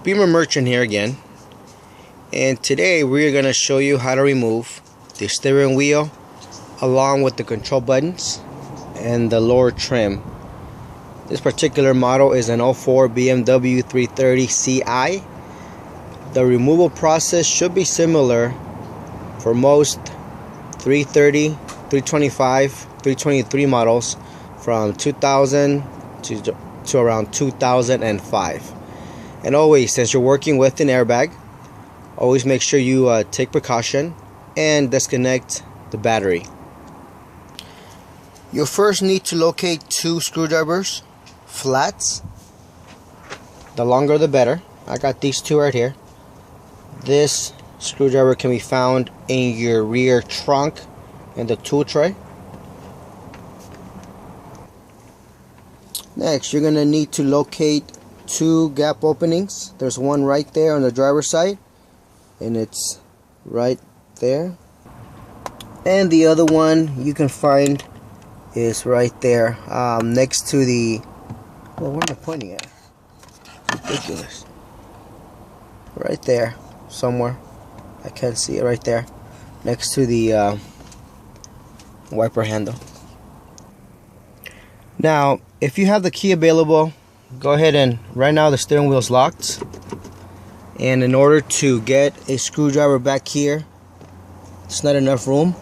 Beamer Merchant here again, and today we're going to show you how to remove the steering wheel along with the control buttons and the lower trim. This particular model is an 04 BMW 330 Ci. The removal process should be similar for most 330, 325, 323 models from 2000 to around 2005. And always, since you're working with an airbag, always make sure you take precaution and disconnect the battery. You'll first need to locate two screwdrivers, flats. The longer the better. I got these two right here. This screwdriver can be found in your rear trunk in the tool tray. Next, you're going to need to locate two gap openings. There's one right there on the driver's side, and it's right there. And the other one you can find is right there next to the, well, where am I pointing at? Ridiculous. Right there somewhere. I can't see it. Right there next to the wiper handle. Now if you have the key available, go ahead, and right now the steering wheel is locked, and in order to get a screwdriver back here, it's not enough room.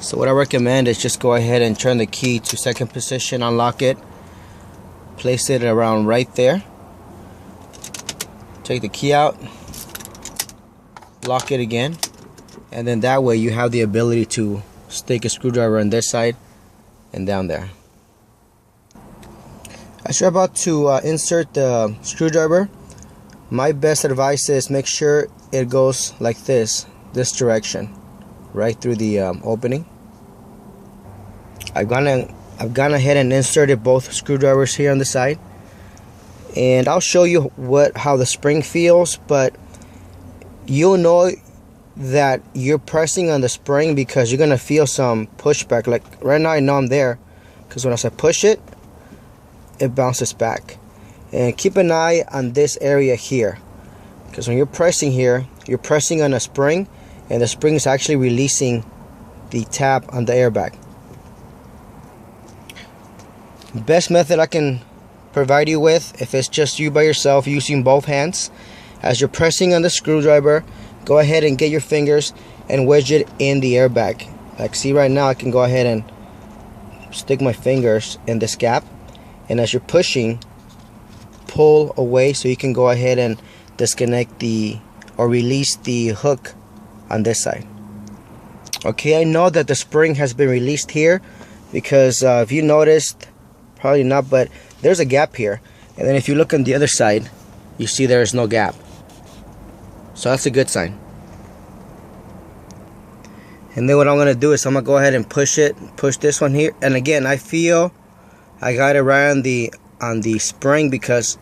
So what I recommend is just go ahead and turn the key to second position, unlock it, place it around right there, take the key out, lock it again, and then that way you have the ability to stick a screwdriver on this side and down there. As you're about to insert the screwdriver, my best advice is make sure it goes like this direction, right through the opening. I've gone ahead and inserted both screwdrivers here on the side, and I'll show you how the spring feels, but you'll know that you're pressing on the spring because you're gonna feel some pushback. Like right now I know I'm there because when I push it, it bounces back. And keep an eye on this area here, because when you're pressing here, you're pressing on a spring, and the spring is actually releasing the tab on the airbag. Best method I can provide you with, if it's just you by yourself using both hands, as you're pressing on the screwdriver, go ahead and get your fingers and wedge it in the airbag. Like see right now, I can go ahead and stick my fingers in this gap, and as you're pushing, pull away so you can go ahead and disconnect or release the hook on this side. Okay, I know that the spring has been released here because if you noticed, probably not, but there's a gap here, and then if you look on the other side, you see there is no gap, so that's a good sign. And then what I'm gonna do is I'm gonna go ahead and push this one here, and again I feel I got it right on the spring because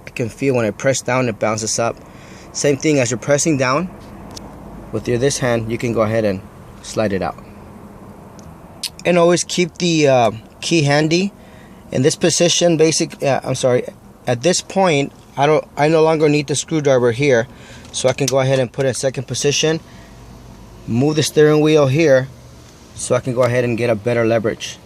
I can feel when I press down it bounces up. Same thing as you're pressing down with this hand, you can go ahead and slide it out. And always keep the key handy. In this position, at this point I no longer need the screwdriver here, so I can go ahead and put it in second position, move the steering wheel here so I can go ahead and get a better leverage.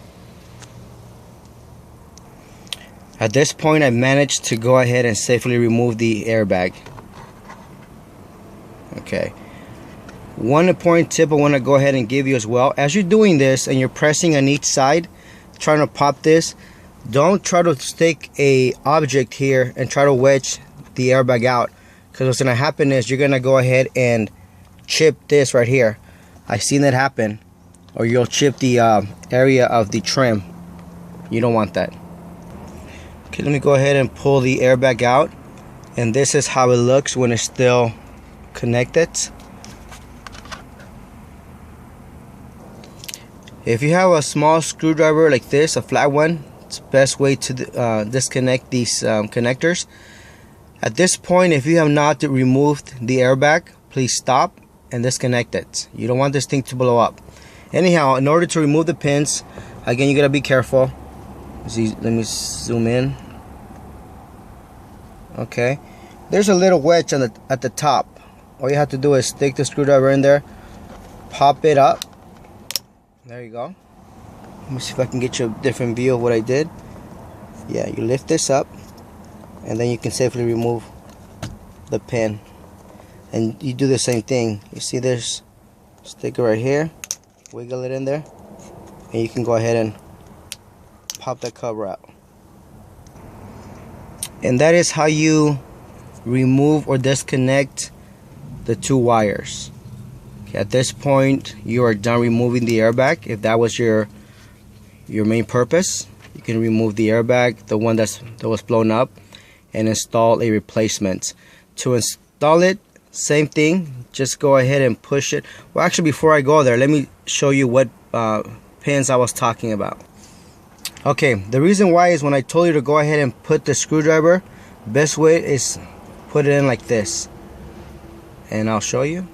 At this point I managed to go ahead and safely remove the airbag. Okay, one important tip I want to go ahead and give you as well, as you're doing this and you're pressing on each side trying to pop this, don't try to stick a object here and try to wedge the airbag out, because what's going to happen is you're going to go ahead and chip this right here. I've seen that happen. Or you'll chip the area of the trim. You don't want that. Okay, let me go ahead and pull the airbag out, and this is how it looks when it's still connected. If you have a small screwdriver like this, a flat one, it's the best way to disconnect these connectors. At this point, if you have not removed the airbag, please stop and disconnect it. You don't want this thing to blow up. Anyhow, in order to remove the pins, again, you gotta be careful. See, let me zoom in. Okay, there's a little wedge on at the top. All you have to do is stick the screwdriver in there, pop it up. There you go. Let me see if I can get you a different view of what I did. Yeah, you lift this up, and then you can safely remove the pin. And you do the same thing. You see there's a sticker right here. Wiggle it in there, and you can go ahead and pop that cover out. And that is how you remove or disconnect the two wires. Okay, at this point, you are done removing the airbag. If that was your main purpose, you can remove the airbag, the one that was blown up, and install a replacement. To install it, same thing, just go ahead and push it. Well, actually, before I go there, let me show you what pins I was talking about. Okay, the reason why is when I told you to go ahead and put the screwdriver, best way is put it in like this, and I'll show you.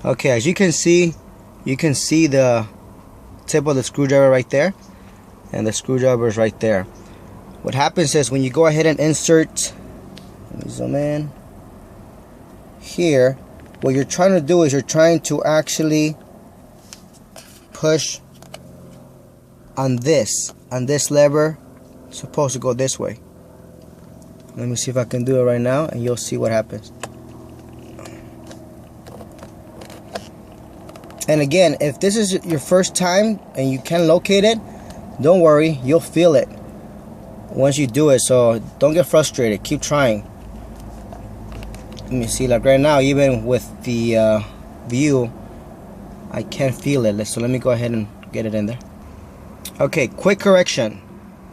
Okay, as you can see the tip of the screwdriver right there, and the screwdriver is right there. What happens is when you go ahead and insert, let me zoom in here, what you're trying to do is you're trying to actually push on this lever. It's supposed to go this way. Let me see if I can do it right now, and you'll see what happens. And again, if this is your first time and you can't locate it, don't worry, you'll feel it once you do it. So don't get frustrated, keep trying. Let me see, like right now, even with the view, I can't feel it. So let me go ahead and get it in there. Okay, quick correction.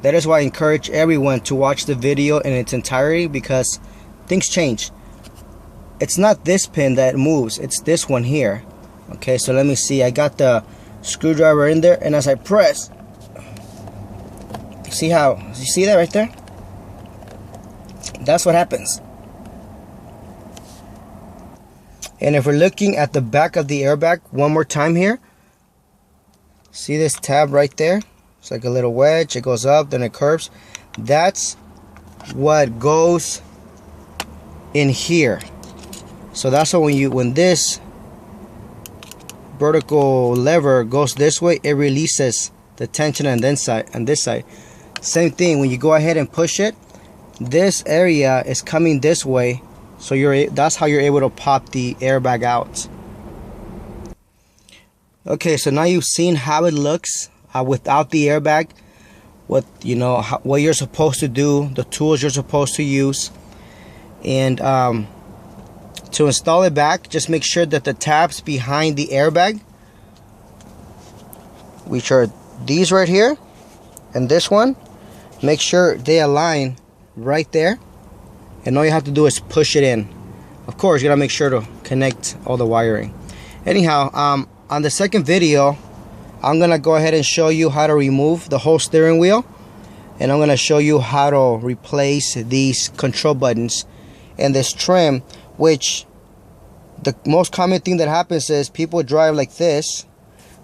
That is why I encourage everyone to watch the video in its entirety, because things change. It's not this pin that moves, it's this one here. Okay, so let me see. I got the screwdriver in there, and as I press, you see that right there? That's what happens. And if we're looking at the back of the airbag one more time here, see this tab right there? It's like a little wedge. It goes up, then it curves. That's what goes in here. So that's why when this vertical lever goes this way, it releases the tension on this side. Same thing, when you go ahead and push it, this area is coming this way, so that's how you're able to pop the airbag out. Okay, so now you've seen how it looks without the airbag, what you're supposed to do, the tools you're supposed to use, and to install it back, just make sure that the tabs behind the airbag, which are these right here and this one, make sure they align right there, and all you have to do is push it in. Of course, you gotta make sure to connect all the wiring. Anyhow, on the second video, I'm gonna go ahead and show you how to remove the whole steering wheel, and I'm gonna show you how to replace these control buttons and this trim, which the most common thing that happens is people drive like this,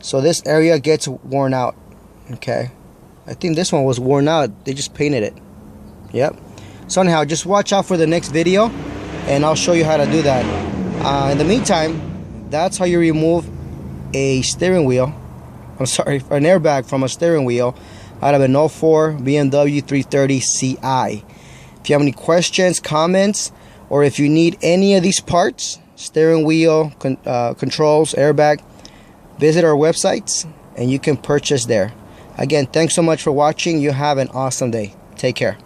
so this area gets worn out. Okay, I think this one was worn out, they just painted it. Yep. So anyhow, just watch out for the next video, and I'll show you how to do that. In the meantime, that's how you remove a steering wheel, an airbag from a steering wheel out of an 04 BMW 330 Ci. If you have any questions, comments, or if you need any of these parts, steering wheel, controls, airbag, visit our websites and you can purchase there. Again, thanks so much for watching. You have an awesome day. Take care.